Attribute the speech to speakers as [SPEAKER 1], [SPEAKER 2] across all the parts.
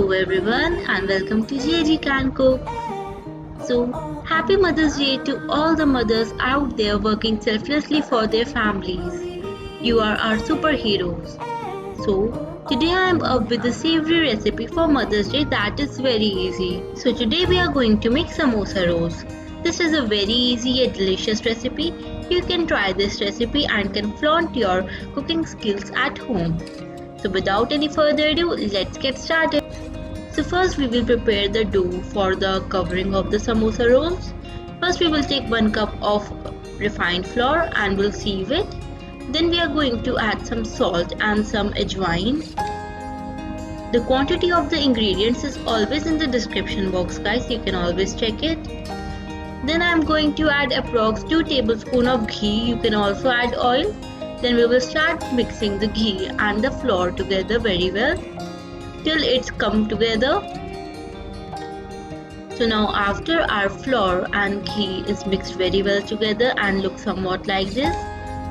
[SPEAKER 1] Hello everyone and welcome to JG Can Cook. So, happy Mother's Day to all the mothers out there working selflessly for their families. You are our superheroes. So, today I am up with a savory recipe for Mother's Day that is very easy. So, today we are going to make samosa rolls. This is a very easy yet delicious recipe. You can try this recipe and can flaunt your cooking skills at home. So, without any further ado, let's get started. So first we will prepare the dough for the covering of the samosa rolls. First we will take 1 cup of refined flour and we'll sieve it. Then we are going to add some salt and some ajwain. The quantity of the ingredients is always in the description box guys, you can always check it. Then I am going to add approx 2 tablespoons of ghee, you can also add oil. Then we will start mixing the ghee and the flour together very well till it's come together. So now after our flour and ghee is mixed very well together and looks somewhat like this,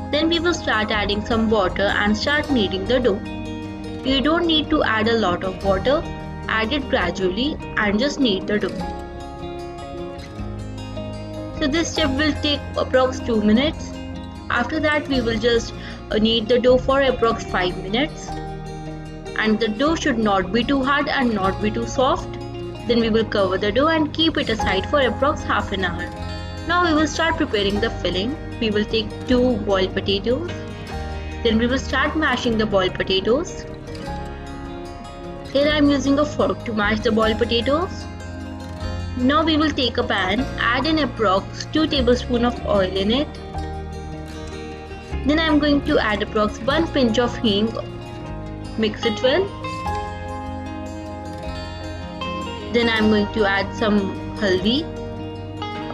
[SPEAKER 1] then we will start adding some water and start kneading the dough. You don't need to add a lot of water, add it gradually and just knead the dough. So this step will take approx 2 minutes. After that we will just knead the dough for approx 5 minutes. And the dough should not be too hard and not be too soft. Then we will cover the dough and keep it aside for approx half an hour. Now we will start preparing the filling. We will take 2 boiled potatoes. Then we will start mashing the boiled potatoes. Here I am using a fork to mash the boiled potatoes. Now we will take a pan, add in approx 2 tablespoons of oil in it. Then I am going to add approx 1 pinch of hing. Mix it well. Then I am going to add some haldi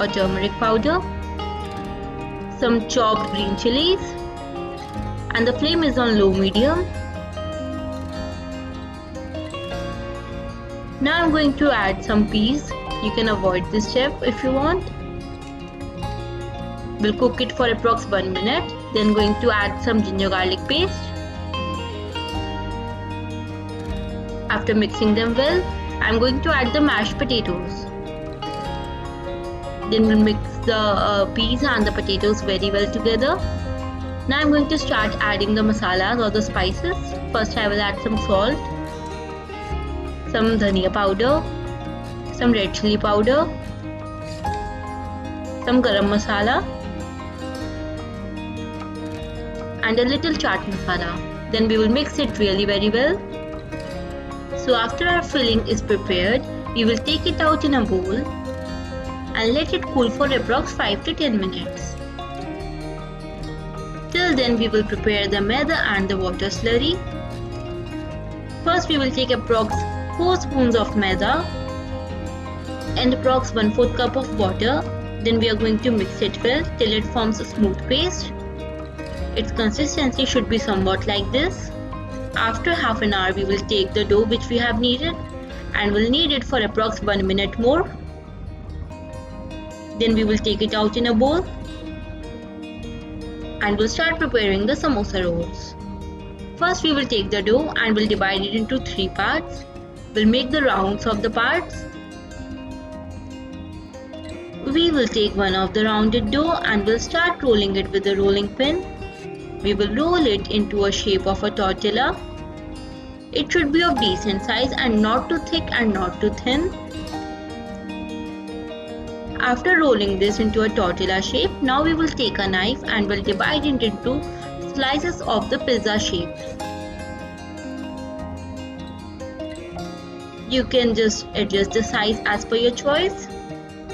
[SPEAKER 1] or turmeric powder, some chopped green chilies, and the flame is on low medium. Now I am going to add some peas. You can avoid this step if you want. We'll cook it for approx 1 minute. Then going to add some ginger garlic paste. After mixing them well, I am going to add the mashed potatoes. Then we'll mix the peas and the potatoes very well together. Now I am going to start adding the masalas or the spices. First I will add some salt, some dhania powder, some red chili powder, some garam masala, and a little chaat masala. Then we will mix it really very well. So after our filling is prepared, we will take it out in a bowl and let it cool for approx 5 to 10 minutes. Till then we will prepare the maida and the water slurry. First we will take approx 4 spoons of maida and approx 1/4 cup of water. Then we are going to mix it well till it forms a smooth paste. Its consistency should be somewhat like this. After half an hour we will take the dough which we have kneaded and will knead it for approx 1 minute more. Then we will take it out in a bowl and will start preparing the samosa rolls. First we will take the dough and will divide it into 3 parts. We'll make the rounds of the parts. We will take one of the rounded dough and will start rolling it with a rolling pin. We will roll it into a shape of a tortilla. It should be of decent size and not too thick and not too thin. After rolling this into a tortilla shape, now we will take a knife and will divide it into slices of the pizza shape. You can just adjust the size as per your choice.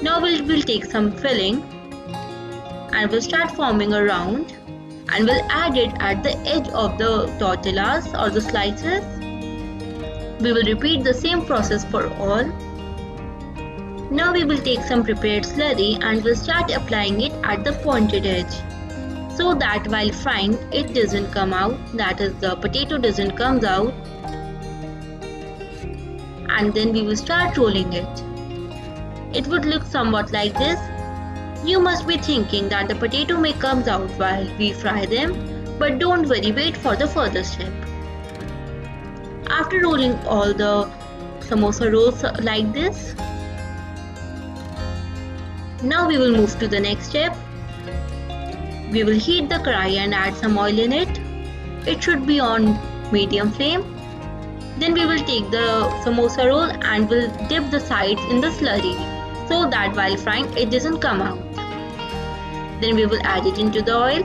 [SPEAKER 1] Now we'll take some filling and we'll start forming a round and we'll add it at the edge of the tortillas or the slices. We will repeat the same process for all. Now we will take some prepared slurry and we'll start applying it at the pointed edge so that while frying it doesn't come out, that is the potato doesn't come out. And then we will start rolling it. It would look somewhat like this. You must be thinking that the potato may come out while we fry them, but don't worry, wait for the further step. After rolling all the samosa rolls like this. Now we will move to the next step. We will heat the karai and add some oil in it. It should be on medium flame. Then we will take the samosa roll and will dip the sides in the slurry so that while frying it doesn't come out. Then we will add it into the oil.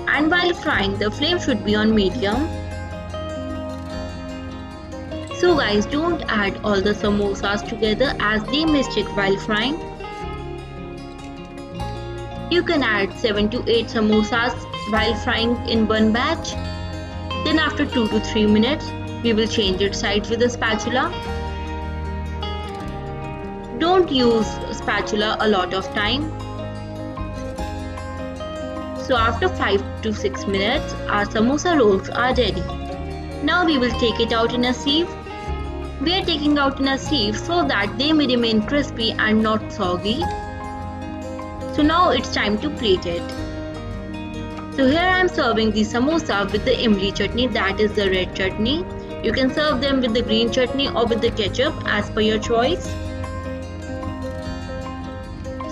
[SPEAKER 1] And while frying, the flame should be on medium. So guys, don't add all the samosas together as they may stick while frying. You can add 7 to 8 samosas while frying in one batch. Then after 2 to 3 minutes, we will change its sides with a spatula. Don't use spatula a lot of time. So after 5 to 6 minutes, our samosa rolls are ready. Now we will take it out in a sieve. We are taking out in a sieve so that they may remain crispy and not soggy. So now it's time to plate it. So here I am serving the samosa with the imli chutney, that is the red chutney. You can serve them with the green chutney or with the ketchup as per your choice.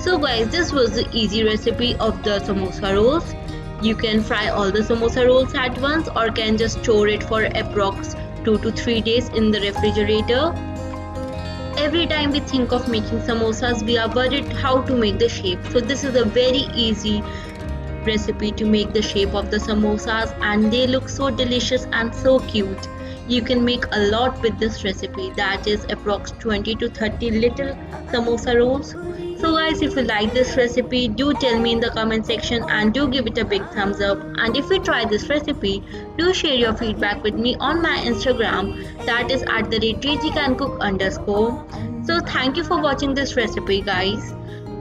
[SPEAKER 1] So guys, this was the easy recipe of the samosa rolls. You can fry all the samosa rolls at once or can just store it for approx 2 to 3 days in the refrigerator. Every time we think of making samosas, we are worried how to make the shape. So this is a very easy recipe to make the shape of the samosas, and they look so delicious and so cute. You can make a lot with this recipe, that is approx 20 to 30 little samosa rolls. So guys, if you like this recipe, do tell me in the comment section and do give it a big thumbs up. And if you try this recipe, do share your feedback with me on my Instagram, that is at the rate @jgcancook_. So thank you for watching this recipe guys.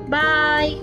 [SPEAKER 1] Bye.